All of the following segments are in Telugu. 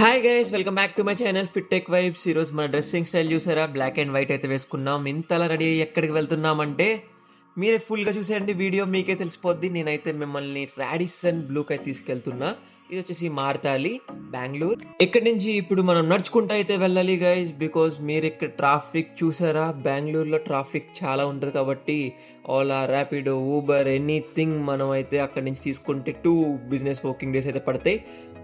Hi guys, welcome back to my channel fit tech vibes. ఈరోజు మన డ్రెస్సింగ్ స్టైల్ చూసారా? బ్లాక్ అండ్ వైట్ అయితే వేసుకున్నాం. ఇంతలా రెడీ అయ్యి ఎక్కడికి వెళ్తున్నామంటే మీరే ఫుల్గా చూసేయండి, వీడియో మీకే తెలిసిపోద్ది. నేనైతే మిమ్మల్ని రాడిసన్ బ్లూకి అయితే తీసుకెళ్తున్నా. ఇది వచ్చేసి మార్తాలి, బెంగళూరు. ఇక్కడి నుంచి ఇప్పుడు మనం నడుచుకుంటూ అయితే వెళ్ళాలి గైస్, బికాజ్ మీరు ఇక్కడ ట్రాఫిక్ చూసారా? బెంగళూరులో ట్రాఫిక్ చాలా ఉంటుంది కాబట్టి ఓలా, ర్యాపిడో, ఊబర్, ఎనీథింగ్ మనం అయితే అక్కడి నుంచి తీసుకుంటే 2 బిజినెస్ వర్కింగ్ డేస్ అయితే పడతాయి.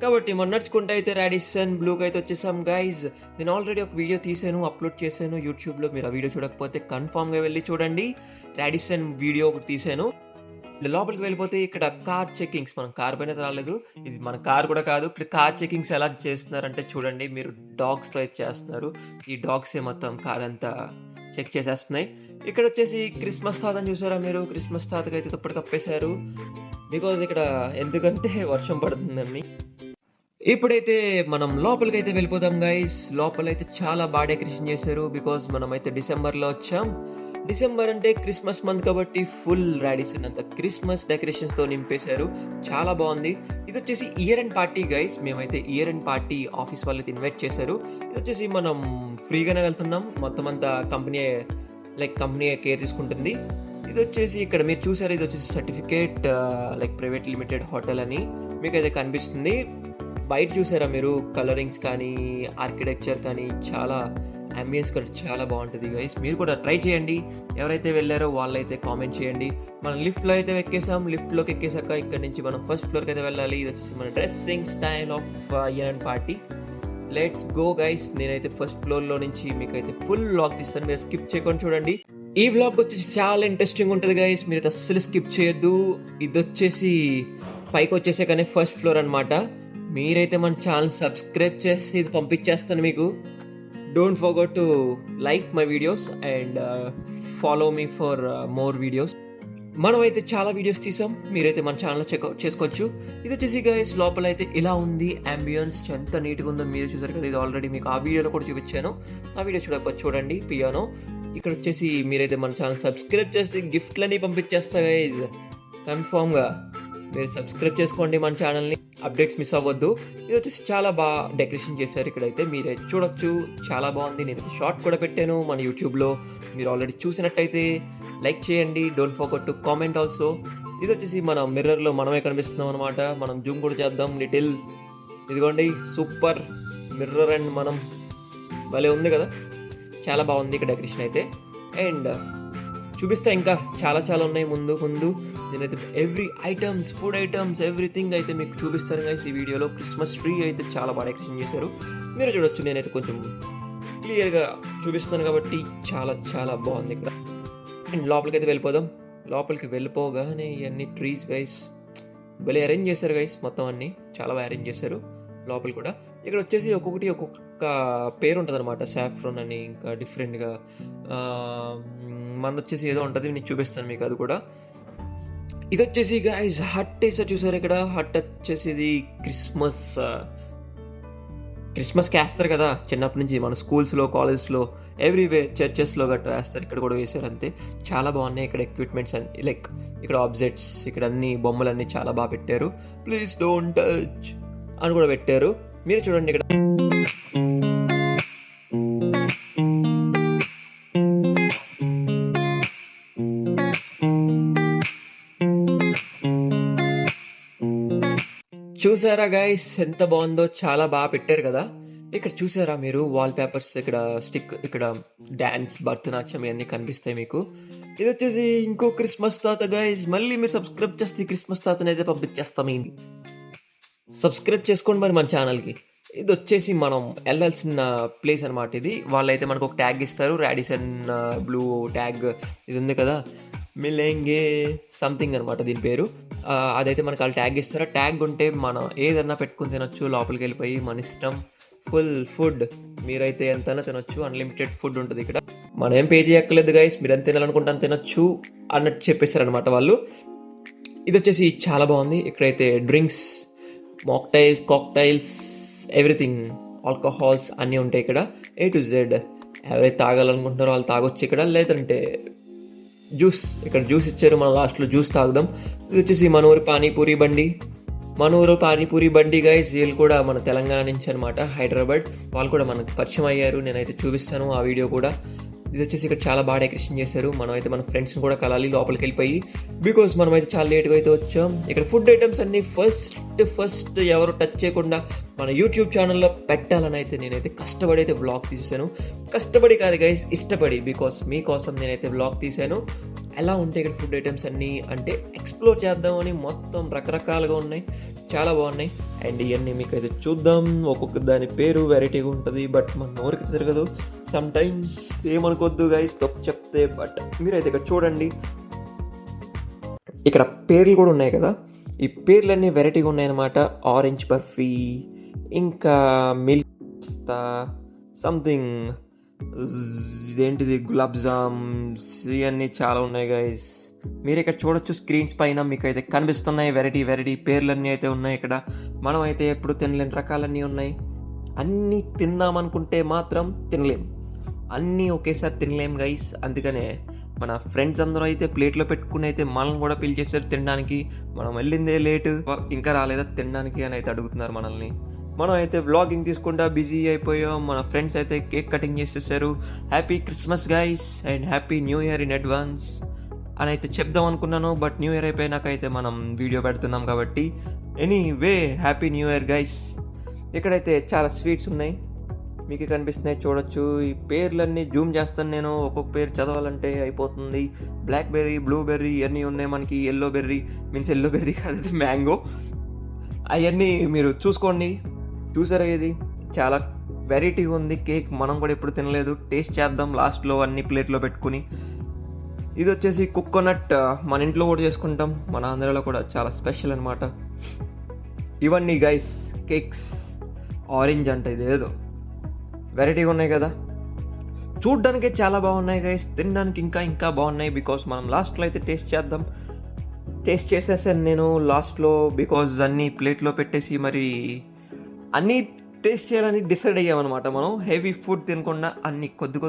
కాబట్టి మనం నడుచుకుంటూ అయితే రాడిసన్ బ్లూకి అయితే వచ్చేసాం గైజ్. నేను ఆల్రెడీ ఒక వీడియో తీసాను, అప్లోడ్ చేశాను యూట్యూబ్లో. మీరు ఆ వీడియో చూడకపోతే కన్ఫామ్గా వెళ్ళి చూడండి. రాడిసన్ వీడియో ఒకటి తీసాను. లోపలికి వెళ్ళిపోతే ఇక్కడ కార్ చెకింగ్స్, మనం కార్ పైన రాలేదు, ఇది మన కార్ కూడా కాదు. ఇక్కడ కార్ చెకింగ్స్ ఎలా చేస్తున్నారంటే చూడండి, మీరు డాగ్స్తో అయితే చేస్తున్నారు. ఈ డాగ్సే మొత్తం కార్ అంతా చెక్ చేసేస్తున్నాయి. ఇక్కడ వచ్చేసి క్రిస్మస్ తాతని చూసారా మీరు? క్రిస్మస్ తాతకి అయితే దుప్పటి కప్పేశారు, బికాజ్ ఇక్కడ ఎందుకంటే వర్షం పడుతుందని. ఇప్పుడైతే మనం లోపలికి అయితే వెళ్ళిపోతాం గైస్. లోపలైతే చాలా బాగా డెకరేషన్ చేశారు, బికాజ్ మనం అయితే డిసెంబర్లో వచ్చాం. డిసెంబర్ అంటే క్రిస్మస్ మంత్ కాబట్టి ఫుల్ రాడిసన్ అంతా క్రిస్మస్ డెకరేషన్స్తో నింపేశారు. చాలా బాగుంది. ఇది వచ్చేసి ఇయర్ ఎండ్ పార్టీ గైస్. మేమైతే ఇయర్ ఎండ్ పార్టీ ఆఫీస్ వాళ్ళు అయితే ఇన్వైట్ చేశారు. ఇది వచ్చేసి మనం ఫ్రీగానే వెళ్తున్నాం. మొత్తం అంతా కంపెనీ కేర్ తీసుకుంటుంది. ఇది వచ్చేసి ఇక్కడ మీరు చూసారు, ఇది వచ్చేసి సర్టిఫికేట్ ప్రైవేట్ లిమిటెడ్ హోటల్ అని మీకు అయితే కనిపిస్తుంది. బయట చూసారా మీరు? కలరింగ్స్ కానీ, ఆర్కిటెక్చర్ కానీ, చాలా అంబియన్స్ కూడా చాలా బాగుంటుంది గైస్. మీరు కూడా ట్రై చేయండి. ఎవరైతే వెళ్ళారో వాళ్ళైతే కామెంట్ చేయండి. మనం లిఫ్ట్లో అయితే ఎక్కేసాం. లిఫ్ట్లోకి ఎక్కేసాక ఇక్కడ నుంచి మనం ఫస్ట్ ఫ్లోర్కి అయితే వెళ్ళాలి. ఇది వచ్చేసి మన dressing style of year and party. Let's go guys. నేనైతే ఫస్ట్ ఫ్లోర్లో నుంచి మీకు అయితే ఫుల్ వ్లాగ్ తీస్తాను, మీరు స్కిప్ చేయకుండా చూడండి. ఈ వ్లాగ్ వచ్చేసి చాలా ఇంట్రెస్టింగ్ ఉంటుంది గైస్, మీరు అయితే అస్సలు స్కిప్ చేయొద్దు. ఇది వచ్చేసి పైకి వచ్చేసే కానీ ఫస్ట్ ఫ్లోర్ అనమాట. మీరైతే మన ఛానల్ సబ్స్క్రైబ్ చేసి ఇది పంపించేస్తాను మీకు. Don't forget to like my videos and follow me for more videos. మనమైతే చాలా వీడియోస్ తీసాం, మీరైతే మన ఛానల్లో చెక్అవుట్ చేసుకోవచ్చు. ఇది వచ్చేసి గైస్ లోపల అయితే ఇలా ఉంది. అంబియన్స్ ఎంత నీట్గా ఉందో మీరు చూసారు కదా. ఇది ఆల్రెడీ మీకు ఆ వీడియోలో కూడా చూపించాను, ఆ వీడియో చూడకపోతే చూడండి. పియానో ఇక్కడ వచ్చేసి మీరైతే మన ఛానల్ సబ్స్క్రైబ్ చేస్తే గిఫ్ట్లని పంపించేస్తా గైజ్. కన్ఫామ్గా మీరు సబ్స్క్రైబ్ చేసుకోండి మన ఛానల్ని, అప్డేట్స్ మిస్ అవ్వద్దు. ఇది వచ్చేసి చాలా బాగా డెకరేషన్ చేశారు. ఇక్కడైతే మీరే చూడొచ్చు, చాలా బాగుంది. నేనైతే షార్ట్ కూడా పెట్టాను మన యూట్యూబ్లో, మీరు ఆల్రెడీ చూసినట్టయితే లైక్ చేయండి. Don't forget to comment also. ఇది వచ్చేసి మన మిర్రర్లో మనమే కనిపిస్తున్నాం అనమాట. మనం జూమ్ కూడా చేద్దాం లిటిల్. ఇదిగోండి సూపర్ మిర్రర్ అండ్ మనం భలే ఉంది కదా, చాలా బాగుంది ఇక్కడ డెకరేషన్ అయితే. అండ్ చూపిస్తా, ఇంకా చాలా ఉన్నాయి ముందు. నేనైతే every items, food items, everything అయితే మీకు చూపిస్తాను గైస్ ఈ వీడియోలో. క్రిస్మస్ ట్రీ అయితే చాలా బాగా డెకరేషన్ చేశారు, మీరు చూడొచ్చు. నేనైతే కొంచెం క్లియర్గా చూపిస్తున్నాను కాబట్టి చాలా బాగుంది ఇక్కడ. అండ్ లోపలికి అయితే వెళ్ళిపోదాం. లోపలికి వెళ్ళిపోగానే ఇవన్నీ ట్రీస్ గైస్ భలే అరేంజ్ చేశారు గైస్. మొత్తం అన్నీ చాలా బాగా అరేంజ్ చేశారు. లోపల కూడా ఇక్కడ వచ్చేసి ఒక్కొక్క పేరు ఉంటుంది అనమాట. సాఫ్రాన్ అని, ఇంకా డిఫరెంట్గా మనది వచ్చేసి ఏదో ఉంటుంది, నేను చూపిస్తాను మీకు అది కూడా. ఇది వచ్చేసి గైస్ హట్ వేసారు చూసారు ఇక్కడ. హట్ వచ్చేసి ఇది క్రిస్మస్కి వేస్తారు కదా చిన్నప్పటి నుంచి, మన స్కూల్స్లో, కాలేజ్లో, ఎవ్రీవేర్, చర్చెస్లో గట్రా వేస్తారు. ఇక్కడ కూడా వేసారు అంతే. చాలా బాగున్నాయి ఇక్కడ ఎక్విప్మెంట్స్ అన్ని, ఇక్కడ ఆబ్జెక్ట్స్, ఇక్కడ అన్ని బొమ్మలన్నీ చాలా బాగా పెట్టారు. ప్లీజ్ డోంట్ టచ్ అని కూడా పెట్టారు. మీరు చూడండి ఇక్కడ. చూసారా గైస్ ఎంత బాగుందో, చాలా బాగా పెట్టారు కదా. ఇక్కడ చూసారా మీరు? వాల్ పేపర్స్, ఇక్కడ స్టిక్, ఇక్కడ డాన్స్, భరతనాట్యం ఇవన్నీ కనిపిస్తాయి మీకు. ఇది వచ్చేసి ఇంకో క్రిస్మస్ తాత గైస్. మళ్ళీ మీరు సబ్స్క్రైబ్ చేస్తే క్రిస్మస్ తాతని అయితే పంపించేస్తాం. ఏంటి, సబ్స్క్రైబ్ చేసుకోండి మరి మన ఛానల్కి. ఇది వచ్చేసి మనం వెళ్ళాల్సిన ప్లేస్ అనమాట. ఇది వాళ్ళైతే మనకు ఒక ట్యాగ్ ఇస్తారు, రాడిసన్ బ్లూ ట్యాగ్. ఇది ఉంది కదా, మిలెంగే సంథింగ్ అనమాట దీని పేరు. అదైతే మనకు వాళ్ళు ట్యాగ్ ఇస్తారు. ట్యాగ్ ఉంటే మనం ఏదన్నా పెట్టుకుని తినొచ్చు. లోపలికి వెళ్ళిపోయి మన ఇష్టం, ఫుల్ ఫుడ్ మీరైతే ఎంతైనా తినొచ్చు. అన్లిమిటెడ్ ఫుడ్ ఉంటుంది ఇక్కడ. మనం ఏం పే చేయక్కర్లేదు గైస్, మీరు ఎంత తినాలనుకుంటే అంత తినొచ్చు అన్నట్టు చెప్పేస్తారు అనమాట వాళ్ళు. ఇది వచ్చేసి చాలా బాగుంది. ఇక్కడైతే drinks, mocktails, cocktails, everything, alcohols అన్నీ ఉంటాయి ఇక్కడ. A to Z. ఎవరైతే తాగాలనుకుంటున్నారో వాళ్ళు తాగొచ్చు ఇక్కడ. లేదంటే జ్యూస్, ఇక్కడ జ్యూస్ ఇచ్చారు, మనం లాస్ట్లో జ్యూస్ తాగుదాం. ఇది వచ్చేసి మన ఊరి పానీపూరి బండి. మన ఊరు పానీపూరి బండి గైస్, వీళ్ళు కూడా మన తెలంగాణ నుంచి అనమాట, హైదరాబాద్. వాళ్ళు కూడా మనకు పరిచయం అయ్యారు. నేనైతే చూపిస్తాను ఆ వీడియో కూడా. ఇది వచ్చేసి ఇక్కడ చాలా బాగా డెకరేషన్ చేశారు. మనం అయితే మన ఫ్రెండ్స్ని కూడా కలాలి లోపలికి వెళ్ళిపోయి, బికాస్ మనం అయితే చాలా లేట్గా అయితే వచ్చాం. ఇక్కడ ఫుడ్ ఐటమ్స్ అన్ని ఫస్ట్ ఎవరు టచ్ చేయకుండా మన యూట్యూబ్ ఛానల్లో పెట్టాలని అయితే నేనైతే కష్టపడి అయితే వ్లాగ్ తీసాను. కష్టపడి కాదు గైస్, ఇష్టపడి, బికాస్ మీకోసం నేనైతే వ్లాగ్ తీశాను. ఎలా ఉంటాయి ఇక్కడ ఫుడ్ ఐటమ్స్ అన్నీ అంటే ఎక్స్ప్లోర్ చేద్దామని. మొత్తం రకరకాలుగా ఉన్నాయి, చాలా బాగున్నాయి. అండ్ ఇవన్నీ మీకు అయితే చూద్దాం. ఒక్కొక్క దాని పేరు వెరైటీగా ఉంటుంది, బట్ మన నోరికి తిరగదు. సమ్ టైమ్స్ ఏమనుకోద్దు గైస్ తప్పు చెప్తే, బట్ మీరైతే ఇక్కడ చూడండి. ఇక్కడ పేర్లు కూడా ఉన్నాయి కదా, ఈ పేర్లన్నీ వెరైటీగా ఉన్నాయన్నమాట. ఆరెంజ్ బర్ఫీ, ఇంకా మిల్క్ పిస్తా, సంథింగ్ ఇదేంటిది గులాబ్ జామ్స్, ఇవన్నీ చాలా ఉన్నాయి గైస్. మీరు ఇక్కడ చూడొచ్చు స్క్రీన్స్ పైన మీకు అయితే కనిపిస్తున్నాయి వెరైటీ పేర్లన్నీ అయితే ఉన్నాయి. ఇక్కడ మనం అయితే ఎప్పుడు తినలేని రకాలన్నీ ఉన్నాయి. అన్నీ తిందామనుకుంటే మాత్రం తినలేం, అన్నీ ఒకేసారి తినలేం గైస్. అందుకనే మన ఫ్రెండ్స్ అందరూ అయితే ప్లేట్లో పెట్టుకుని అయితే మనల్ని కూడా పిలిచేస్తారు తినడానికి. మనం వెళ్ళిందే లేటు, ఇంకా రాలేదా తినడానికి అని అయితే అడుగుతున్నారు మనల్ని. మనం అయితే వ్లాగింగ్ తీసుకుంటా బిజీ అయిపోయాం. మన ఫ్రెండ్స్ అయితే కేక్ కటింగ్ చేసేసారు. Happy Christmas guys and happy new year in advance అని అయితే చెప్దాం అనుకున్నాను, బట్ న్యూ ఇయర్ అయిపోయినాకైతే మనం వీడియో పెడుతున్నాం కాబట్టి anyway happy new year guys. ఇక్కడైతే చాలా స్వీట్స్ ఉన్నాయి, మీకు కనిపిస్తున్నాయి చూడొచ్చు. ఈ పేర్లన్నీ జూమ్ చేస్తాను నేను, ఒక్కొక్క పేరు చదవాలంటే అయిపోతుంది. బ్లాక్బెర్రీ, బ్లూబెర్రీ ఇవన్నీ ఉన్నాయి మనకి. ఎల్లో బెర్రీ కాదు, అది మ్యాంగో. అవన్నీ మీరు చూసుకోండి. చూసారా, ఇది చాలా వెరైటీగా ఉంది కేక్. మనం కూడా ఎప్పుడు తినలేదు, టేస్ట్ చేద్దాం లాస్ట్లో అన్ని ప్లేట్లో పెట్టుకుని. ఇది వచ్చేసి కోకోనట్, మన ఇంట్లో కూడా చేసుకుంటాం, మన ఆంధ్రాలో కూడా చాలా స్పెషల్ అనమాట. ఇవన్నీ గైస్ కేక్స్. ఆరెంజ్ అంట, ఇది ఏదో వెరైటీగా ఉన్నాయి కదా, చూడ్డానికే చాలా బాగున్నాయి గైస్. తినడానికి ఇంకా బాగున్నాయి, బికాస్ మనం లాస్ట్లో అయితే టేస్ట్ చేసేసాను నేను లాస్ట్లో, బికాజ్ అన్నీ ప్లేట్లో పెట్టేసి మరి అన్నీ టేస్ట్ చేయాలని డిసైడ్ అయ్యామన్నమాట. మనం హెవీ ఫుడ్ తినకుండా అన్ని కొద్దిగా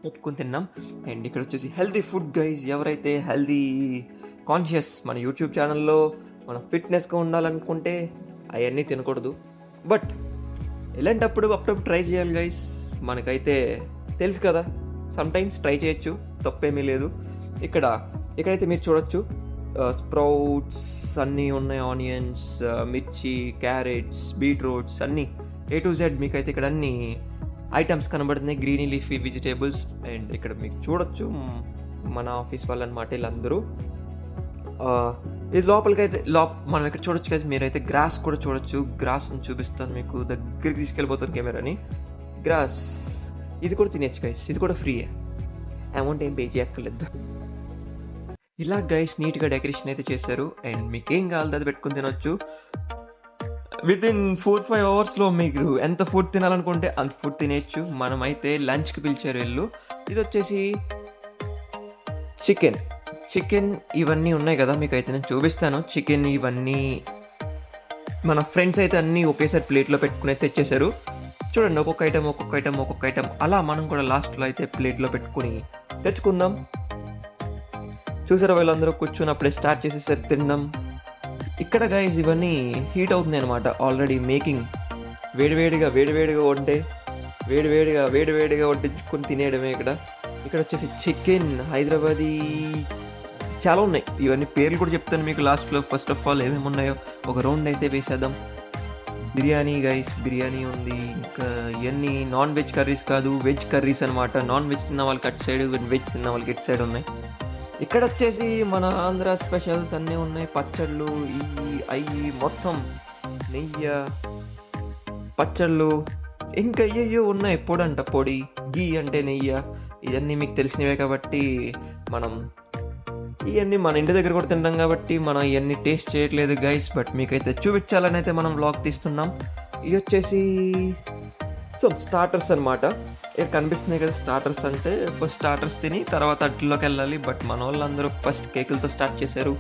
పెట్టుకుని తిన్నాం. అండ్ ఇక్కడ వచ్చేసి హెల్తీ ఫుడ్ గైజ్. ఎవరైతే హెల్తీ కాన్షియస్ మన యూట్యూబ్ ఛానల్లో మనం ఫిట్నెస్గా ఉండాలనుకుంటే అవన్నీ తినకూడదు, బట్ అప్పుడప్పుడు ట్రై చేయాలి గైస్. మనకైతే తెలుసు కదా, సమ్ టైమ్స్ ట్రై చేయొచ్చు, తప్పేమీ లేదు. ఇక్కడైతే మీరు చూడొచ్చు స్ప్రౌట్స్ అన్నీ ఉన్నాయి, ఆనియన్స్, మిర్చి, క్యారెట్స్, బీట్రూట్స్ అన్నీ A to Z మీకైతే ఇక్కడ అన్ని ఐటమ్స్ కనబడుతున్నాయి, గ్రీనీ లీఫీ వెజిటేబుల్స్. అండ్ ఇక్కడ మీకు చూడొచ్చు మన ఆఫీస్ వాళ్ళు అనమాట వీళ్ళందరూ. ఇది లోపలికైతే మనం ఇక్కడ చూడొచ్చు కదా, మీరైతే గ్రాస్ కూడా చూడొచ్చు. గ్రాస్ని చూపిస్తాను మీకు, దగ్గరికి తీసుకెళ్ళిపోతాను కెమెరాని. గ్రాస్ ఇది కూడా తినేచ్చు గైస్, ఇది కూడా ఫ్రీయే, అమౌంట్ ఏం పే చేయక్కర్లేదు. ఇలా గైస్ నీట్గా డెకరేషన్ అయితే చేశారు. అండ్ మీకు ఏం కావాలో అది పెట్టుకుని తినొచ్చు. వితిన్ 4-5 అవర్స్లో మీకు ఎంత ఫుడ్ తినాలనుకుంటే అంత ఫుడ్ తినేయచ్చు. మనమైతే లంచ్కి పిలిచారు వీళ్ళు. ఇది వచ్చేసి చికెన్ ఇవన్నీ ఉన్నాయి కదా, మీకు అయితే నేను చూపిస్తాను. చికెన్ ఇవన్నీ మన ఫ్రెండ్స్ అయితే అన్నీ ఒకేసారి ప్లేట్లో పెట్టుకుని తెచ్చేశారు. చూడండి, ఒక్కొక్క ఐటమ్ అలా మనం కూడా లాస్ట్లో అయితే ప్లేట్లో పెట్టుకుని తెచ్చుకుందాం. చూసారా, వీళ్ళందరూ కూర్చొని అప్పుడే స్టార్ట్ చేసేసారు తినడం. ఇక్కడ గైస్ ఇవన్నీ హీట్ అవుతుంది అనమాట, ఆల్రెడీ మేకింగ్. వేడివేడిగా వంటే వేడివేడిగా వడ్డించుకొని తినేయడమే. ఇక్కడ వచ్చేసి చికెన్ హైదరాబాదీ చాలా ఉన్నాయి. ఇవన్నీ పేర్లు కూడా చెప్తాను మీకు లాస్ట్లో. ఫస్ట్ ఆఫ్ ఆల్ ఏమేమి ఉన్నాయో ఒక రౌండ్ అయితే వేసేద్దాం. బిర్యానీ గైస్, బిర్యానీ ఉంది. ఇంకా ఇవన్నీ నాన్ వెజ్ కర్రీస్ కాదు, వెజ్ కర్రీస్ అనమాట. నాన్ వెజ్ తిన్న వాళ్ళకి అటు సైడ్, వెజ్ తిన్న వాళ్ళకి ఇటు సైడ్ ఉన్నాయి. ఇక్కడ వచ్చేసి మన ఆంధ్ర స్పెషల్స్ అన్నీ ఉన్నాయి, పచ్చళ్ళు అయ్యి మొత్తం నెయ్యి పచ్చళ్ళు ఇంకా అయ్యో ఉన్నాయి. పొడి గీ అంటే నెయ్యి, ఇవన్నీ మీకు తెలిసినవే కాబట్టి మనం ఇవన్నీ మన ఇంటి దగ్గర కూడా తింటాం కాబట్టి మనం ఇవన్నీ టేస్ట్ చేయట్లేదు గైస్, బట్ మీకైతే చూపించాలని అయితే మనం వ్లాగ్ తీస్తున్నాం. ఇవి వచ్చేసి స్టార్టర్స్ అనమాట. ఇక్కడ కనిపిస్తున్నాయి కదా స్టార్టర్స్ అంటే, ఫస్ట్ స్టార్టర్స్ తిని తర్వాత అట్లోకి వెళ్ళాలి. బట్ మన వాళ్ళందరూ ఫస్ట్ కేకులతో స్టార్ట్ చేశారు.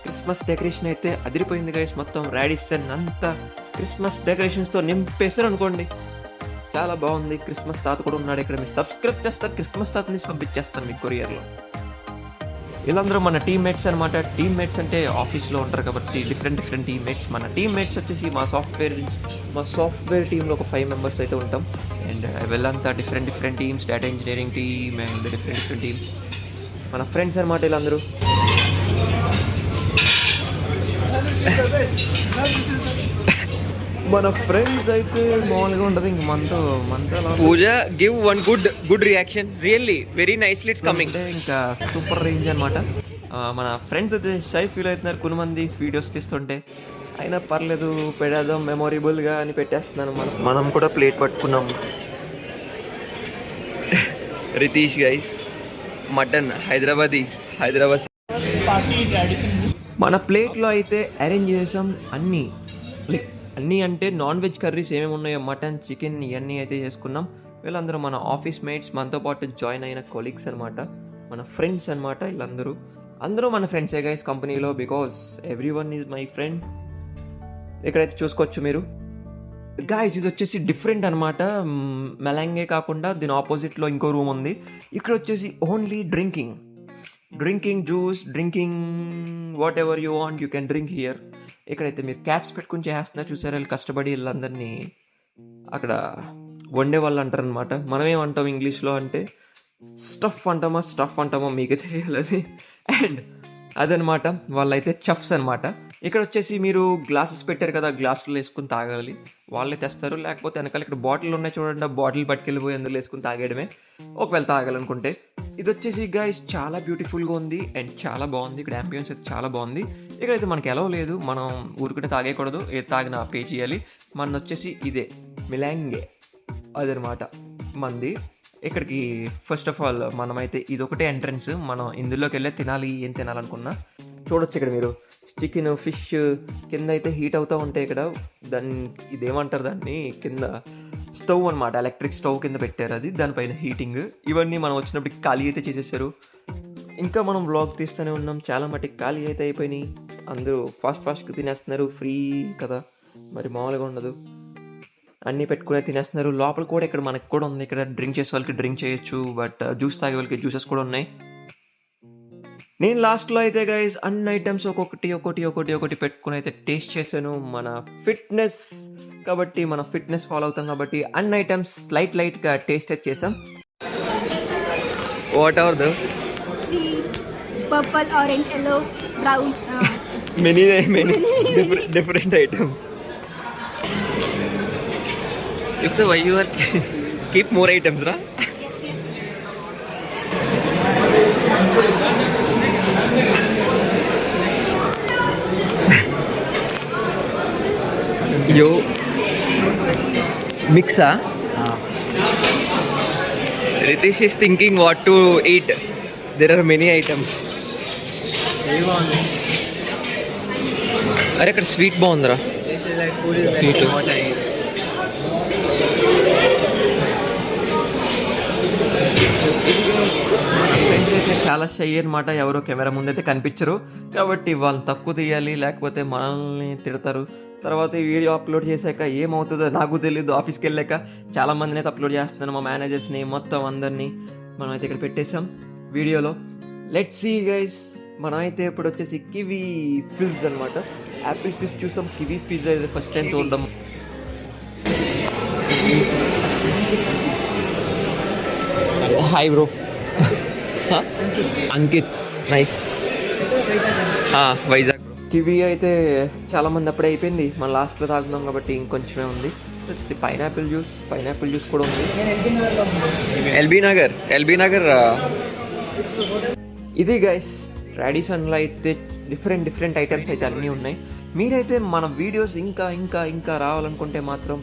క్రిస్మస్ డెకరేషన్ అయితే అదిరిపోయింది గైస్. మొత్తం రాడిసన్ అంతా క్రిస్మస్ డెకరేషన్స్తో నింపేస్తారు అనుకోండి, చాలా బాగుంది. క్రిస్మస్ తాత కూడా ఉన్నాడు ఇక్కడ. మీరు సబ్స్క్రైబ్ చేస్తారు, క్రిస్మస్ తాత నుంచి పంపించేస్తాను మీకు కొరియర్లో. వీళ్ళందరూ మన టీమ్మేట్స్ అనమాట. టీమ్మేట్స్ అంటే ఆఫీస్లో ఉంటారు కాబట్టి డిఫరెంట్ టీమ్మేట్స్. మన టీమ్మేట్స్ వచ్చేసి మా సాఫ్ట్వేర్ టీంలో ఒక 5 మెంబర్స్ అయితే ఉంటాం. అండ్ వీళ్ళంతా different teams, data engineering team and different teams. మన ఫ్రెండ్స్ అనమాట వీళ్ళందరూ. మన ఫ్రెండ్స్ అయితే మామూలుగా ఉంటుంది. ఇంక మనతో Pooja give one good reaction. Really very nicely it's coming. ఇంకా సూపర్ రేంజ్ అనమాట. మన ఫ్రెండ్స్ అయితే షై ఫీల్ అవుతున్నారు కొంతమంది వీడియోస్ తీస్తుంటే. అయినా పర్లేదు, పెడదాం మెమొరబుల్గా అని పెట్టేస్తున్నాను. మనం కూడా ప్లేట్ పట్టుకున్నాం. రితీష్ గైస్ మటన్ హైదరాబాద్ మన ప్లేట్లో అయితే అరేంజ్ చేసాం అన్నీ. అన్నీ అంటే నాన్ వెజ్ కర్రీస్ ఏమేమి ఉన్నాయో మటన్, చికెన్ ఇవన్నీ అయితే చేసుకున్నాం. వీళ్ళందరూ మన ఆఫీస్ మేట్స్, మనతో పాటు జాయిన్ అయిన కొలీగ్స్ అనమాట, మన ఫ్రెండ్స్ అనమాట. వీళ్ళందరూ మన ఫ్రెండ్సే గైస్ కంపెనీలో, because every one is my friend. ఇక్కడైతే చూసుకోవచ్చు మీరు గాయస్. ఇది వచ్చేసి డిఫరెంట్ అనమాట. మెలాంగే కాకుండా దీని ఆపోజిట్లో ఇంకో రూమ్ ఉంది. ఇక్కడ వచ్చేసి only drinking juice, what ever you want you can drink here. ఇక్కడైతే మీరు క్యాప్స్ పెట్టుకుని చేస్తున్నారు చూసారా. వీళ్ళు కష్టపడి వీళ్ళందరినీ అక్కడ వండే వాళ్ళు అంటారనమాట. మనమేమంటాం ఇంగ్లీష్లో అంటే స్టఫ్ అంటామా మీకే తెలియాలి అది. అండ్ అదనమాట వాళ్ళైతే చెఫ్స్ అనమాట. ఇక్కడ వచ్చేసి మీరు గ్లాసెస్ పెట్టారు కదా, గ్లాసులు వేసుకుని తాగాలి. వాళ్ళే తెస్తారు. లేకపోతే వెనకాల ఇక్కడ బాటిల్ ఉన్నాయి చూడండి, ఆ బాటిల్ పట్టుకెళ్ళిపోయి అందులో వేసుకుని తాగేయడమే ఒకవేళ తాగాలనుకుంటే. ఇది వచ్చేసి గైస్ చాలా బ్యూటిఫుల్గా ఉంది అండ్ చాలా బాగుంది. ఇక్కడ అంబియన్స్ అయితే చాలా బాగుంది. ఇక్కడైతే మనకి ఎలా లేదు, మనం ఊరికటే తాగేయకూడదు, ఏది తాగినా పే చేయాలి. మన వచ్చేసి ఇదే మిలాంగే అదనమాట మంది. ఇక్కడికి ఫస్ట్ ఆఫ్ ఆల్ మనమైతే ఇదొకటే ఎంట్రన్స్. మనం ఇందులోకి వెళ్ళే తినాలి, ఏం తినాలనుకున్నా చూడొచ్చు. ఇక్కడ మీరు చికెన్, ఫిష్ కింద అయితే హీట్ అవుతూ ఉంటాయి. ఇక్కడ ఇదేమంటారు దాన్ని, కింద స్టవ్ అనమాట, ఎలక్ట్రిక్ స్టవ్ కింద పెట్టారు అది, దానిపైన హీటింగ్. ఇవన్నీ మనం వచ్చినప్పటికి ఖాళీ అయితే చేసేసారు. ఇంకా మనం వ్లాగ్ తీస్తూనే ఉన్నాం. చాలా మటుకు ఖాళీ అయితే అయిపోయినాయి. అందరూ ఫాస్ట్గా తినేస్తున్నారు, ఫ్రీ కదా మరి మామూలుగా ఉండదు. అన్నీ పెట్టుకునే తినేస్తున్నారు. లోపల కూడా ఇక్కడ మనకు కూడా ఉంది. ఇక్కడ డ్రింక్ చేసే వాళ్ళకి డ్రింక్ చేయొచ్చు, బట్ జ్యూస్ తాగే వాళ్ళకి జ్యూసెస్ కూడా ఉన్నాయి. నేను లాస్ట్లో అయితే గైస్ అన్ని ఐటమ్స్ ఒక్కొక్కటి పెట్టుకుని అయితే టేస్ట్ చేశాను. మన ఫిట్నెస్ కాబట్టి, మన ఫిట్నెస్ ఫాలో అవుతాం కాబట్టి అన్ని ఐటమ్స్ లైట్గా టేస్ట్ అయితే చేసాం. What are those? Purple, orange, yellow, brown. Many different items. If the why you are keep more items, ra? Yo mixa. Ritesh is thinking what to eat. There are many items. అరే ఇక్కడ స్వీట్ బాగుందిరా. స్వీట్ ఫ్రెండ్స్ అయితే చాలా షై అనమాట. ఎవరో కెమెరా ముందైతే కనిపించరు కాబట్టి వాళ్ళని తక్కువ తీయాలి, లేకపోతే మనల్ని తిడతారు. తర్వాత ఈ వీడియో అప్లోడ్ చేశాక ఏమవుతుందో నాకు తెలియదు. ఆఫీస్కి వెళ్ళాక చాలా మందిని అయితే అప్లోడ్ చేస్తున్నాను, మా మేనేజర్స్ని మొత్తం అందరినీ మనం అయితే ఇక్కడ పెట్టేసాం వీడియోలో. Let's see guys. మనమైతే ఇప్పుడు వచ్చేసి కివీ ఫిజ్ అనమాట. యాపిల్ ఫిజ్ చూసాం, కివీ ఫిజ్ అయితే ఫస్ట్ టైం చూడడం. Hi bro. Ankit nice. Vizag. Kiwi అయితే చాలా మంది అప్పుడే అయిపోయింది, మనం లాస్ట్లో తాగుతున్నాం కాబట్టి ఇంకొంచెమే ఉంది. వచ్చేసి పైనాపిల్ జ్యూస్ కూడా ఉంది. ఎల్బీ నగర్. ఇది గైస్ రాడిసన్లో అయితే డిఫరెంట్ ఐటమ్స్ అయితే అన్నీ ఉన్నాయి. మీరైతే మన వీడియోస్ ఇంకా రావాలనుకుంటే మాత్రం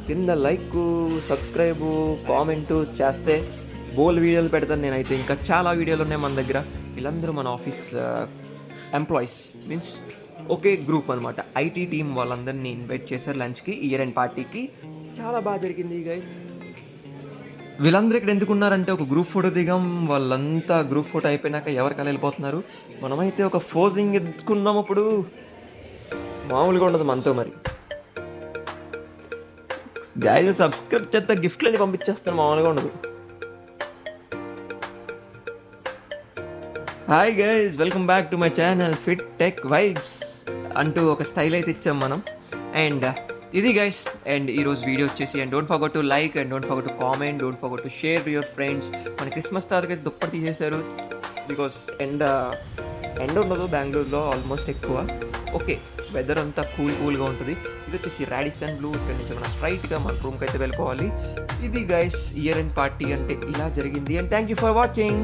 కింద లైక్, సబ్స్క్రైబ్, కామెంట్ చేస్తే బోల్ వీడియోలు పెడతాను నేనైతే. ఇంకా చాలా వీడియోలు ఉన్నాయి మన దగ్గర. వీళ్ళందరూ మన ఆఫీస్ ఎంప్లాయీస్, మీన్స్ ఒకే గ్రూప్ అనమాట. ఐటీ టీం వాళ్ళందరినీ ఇన్వైట్ చేశారు లంచ్కి, ఇయర్ ఎండ్ పార్టీకి. చాలా బాగా జరిగింది గైస్. వీళ్ళందరూ ఇక్కడ ఎందుకున్నారంటే ఒక గ్రూప్ ఫోటో దిగాం. వాళ్ళంతా గ్రూప్ ఫోటో అయిపోయినాక ఎవరికలా వెళ్ళిపోతున్నారు. మనమైతే ఒక ఫోజింగ్ ఎత్తుకున్నాం. ఇప్పుడు మామూలుగా ఉండదు మనతో. మరి గాయస్ సబ్స్క్రైబ్ చేస్తే గిఫ్ట్లని పంపించేస్తాను, మామూలుగా ఉండదు. Hi guys, welcome back to my channel fit tech vibes అంటూ ఒక స్టైల్ అయితే ఇచ్చాం మనం. అండ్ ఇది గైస్, అండ్ ఈరోజు వీడియో వచ్చేసి and don't forget to like and don't forget to comment, don't forget to share to your friends. మన క్రిస్మస్ తాతకైతే దుప్పటి తీసేశారు బికాస్ ఎండ ఉండదు బెంగళూరులో ఆల్మోస్ట్ ఎక్కువ. ఓకే, వెదర్ అంతా కూల్గా ఉంటుంది. ఇది వచ్చేసి రాడిసన్ బ్లూ. ఇక్కడ నుంచి మనం స్ట్రైట్గా మన రూమ్కి అయితే వెళ్ళిపోవాలి. ఇది గైస్ ఇయర్ ఎండ్ పార్టీ అంటే ఇలా జరిగింది. And thank you for watching.